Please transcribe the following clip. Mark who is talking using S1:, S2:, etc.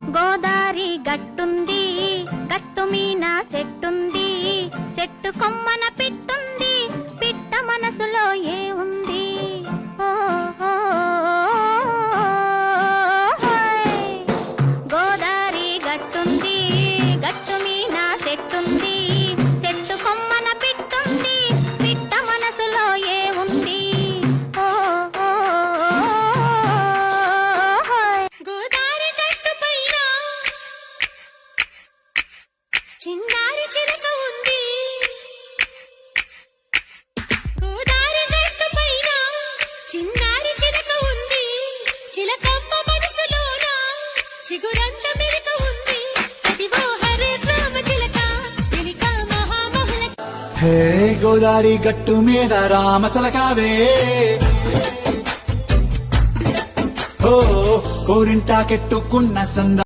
S1: గోదారి గట్టుంది, గట్టు మీన చెట్టుంది, చెట్టు కొమ్మన పిట్టుంది, పిట్ట మనసులో ఏ ఉంది? గోదారి గట్టుంది, గట్టు మీన చెట్టుంది, చెట్టు కొమ్మన పిట్టుంది, పిట్ట మనసులో ఏ ఉంది?
S2: చిన్నారి చిలక ఉంది, గోదారి గట్టు పైన చిన్నారి చిలక ఉంది, చిలకమ్మ మనసులోన చిగురంత మెలక ఉంది. అదిగో హరే రామ చిలక మెలిక మహామహుల.
S3: హే గోదారి గట్టు మీద రామసలకావే, ఓ కోరింటా కెట్టుకున్న సంద